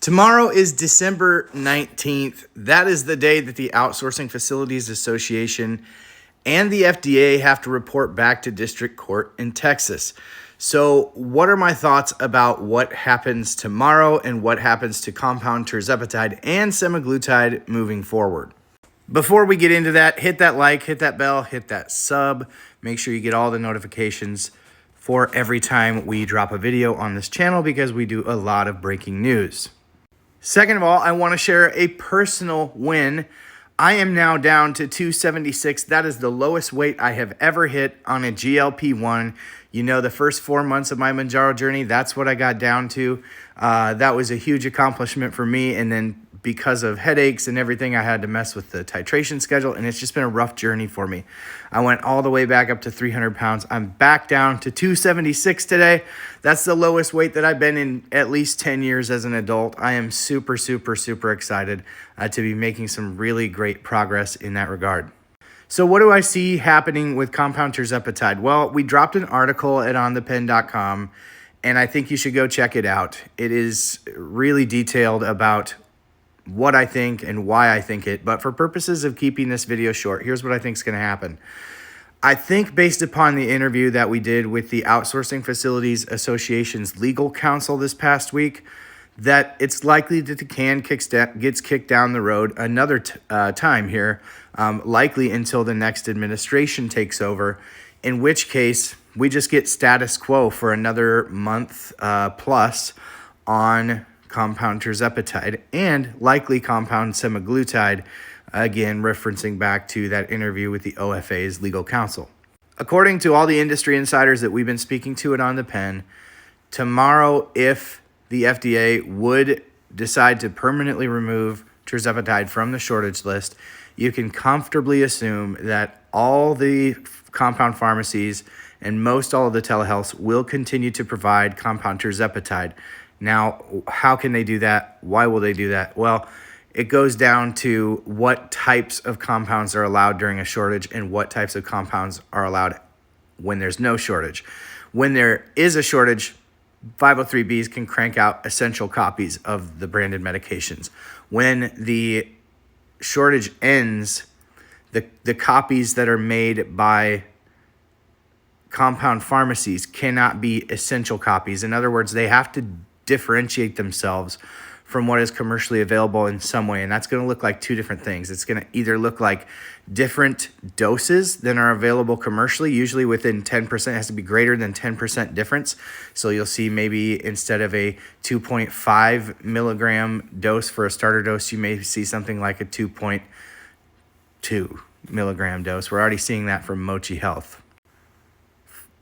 Tomorrow is December 19th. That is the day that the Outsourcing Facilities Association and the FDA have to report back to district court in Texas. So what are my thoughts about what happens tomorrow and what happens to compound tirzepatide and semaglutide moving forward? Before we get into that, hit that like, hit that bell, hit that sub. Make sure you get all the notifications for every time we drop a video on this channel because we do a lot of breaking news. Second of all, I want to share a personal win. I am now down to 276. That is the lowest weight I have ever hit on a GLP-1. You know, the first 4 months of my Mounjaro journey, that's what I got down to. That was a huge accomplishment for me. And then because of headaches and everything, I had to mess with the titration schedule, and it's just been a rough journey for me. I went all the way back up to 300 pounds. I'm back down to 276 today. That's the lowest weight that I've been in at least 10 years as an adult. I am super, super, super excited to be making some really great progress in that regard. So what do I see happening with compound tirzepatide? Well, we dropped an article at onthepen.com, and I think you should go check it out. It is really detailed about what I think and why I think it. But for purposes of keeping this video short, here's what I think is going to happen. I think based upon the interview that we did with the Outsourcing Facilities Association's legal counsel this past week, that it's likely that the can gets kicked down the road another time here, likely until the next administration takes over, in which case we just get status quo for another month plus on compound tirzepatide and likely compound semaglutide, again referencing back to that interview with the OFA's legal counsel. According to all the industry insiders that we've been speaking to at On The Pen, tomorrow, if the FDA would decide to permanently remove tirzepatide from the shortage list, you can comfortably assume that all the compound pharmacies and most all of the telehealths will continue to provide compound tirzepatide. Now, how can they do that? Why will they do that? Well, it goes down to what types of compounds are allowed during a shortage and what types of compounds are allowed when there's no shortage. When there is a shortage, 503Bs can crank out essential copies of the branded medications. When the shortage ends, the copies that are made by compound pharmacies cannot be essential copies. In other words, they have to differentiate themselves from what is commercially available in some way. And that's going to look like two different things. It's going to either look like different doses than are available commercially, usually within 10%, it has to be greater than 10% difference. So you'll see maybe instead of a 2.5 milligram dose for a starter dose, you may see something like a 2.2 milligram dose. We're already seeing that from Mochi Health.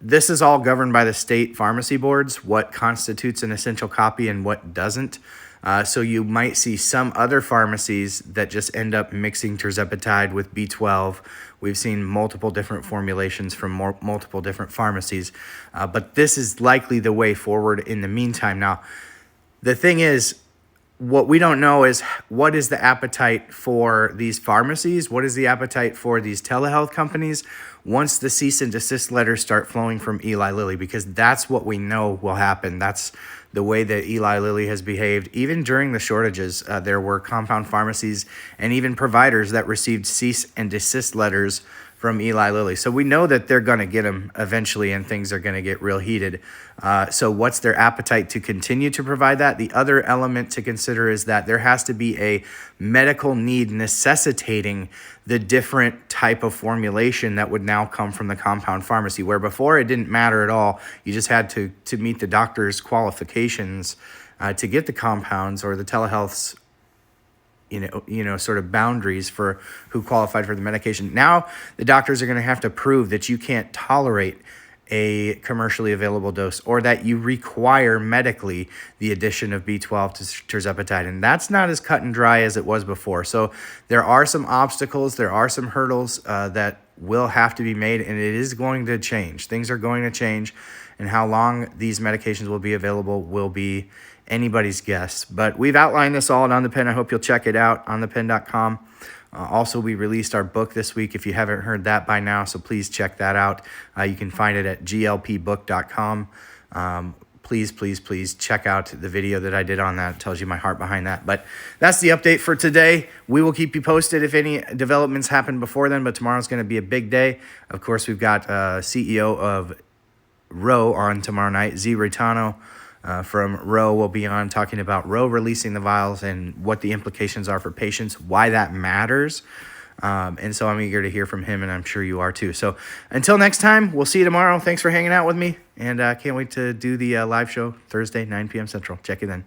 This is all governed by the state pharmacy boards, what constitutes an essential copy and what doesn't. So you might see some other pharmacies that just end up mixing tirzepatide with B12. We've seen multiple different formulations from multiple different pharmacies. But this is likely the way forward in the meantime. Now, the thing is, what we don't know is what is the appetite for these pharmacies? What is the appetite for these telehealth companies once the cease and desist letters start flowing from Eli Lilly? Because that's what we know will happen. That's the way that Eli Lilly has behaved. Even during the shortages, there were compound pharmacies and even providers that received cease and desist letters from Eli Lilly. So we know that they're going to get them eventually and things are going to get real heated. So what's their appetite to continue to provide that? The other element to consider is that there has to be a medical need necessitating the different type of formulation that would now come from the compound pharmacy, where before it didn't matter at all. You just had to meet the doctor's qualifications to get the compounds or the telehealth's sort of boundaries for who qualified for the medication. Now the doctors are going to have to prove that you can't tolerate a commercially available dose or that you require medically the addition of B12 to tirzepatide. And that's not as cut and dry as it was before. So there are some obstacles, there are some hurdles that will have to be made, and it is going to change. Things are going to change, and how long these medications will be available will be anybody's guess. But we've outlined this all on The Pen. I hope you'll check it out on thepen.com. Also, we released our book this week if you haven't heard that by now, so please check that out. You can find it at glpbook.com. please, please, please check out the video that I did on that. It tells you my heart behind that. But that's the update for today. We will keep you posted if any developments happen before then, but tomorrow's going to be a big day. Of course, we've got CEO of Roe on tomorrow night, Z Ritano. From Roe will be on talking about Roe releasing the vials and what the implications are for patients, why that matters. And so I'm eager to hear from him, and I'm sure you are too. So until next time, we'll see you tomorrow. Thanks for hanging out with me, and can't wait to do the live show Thursday, 9 p.m. Central. Check you then.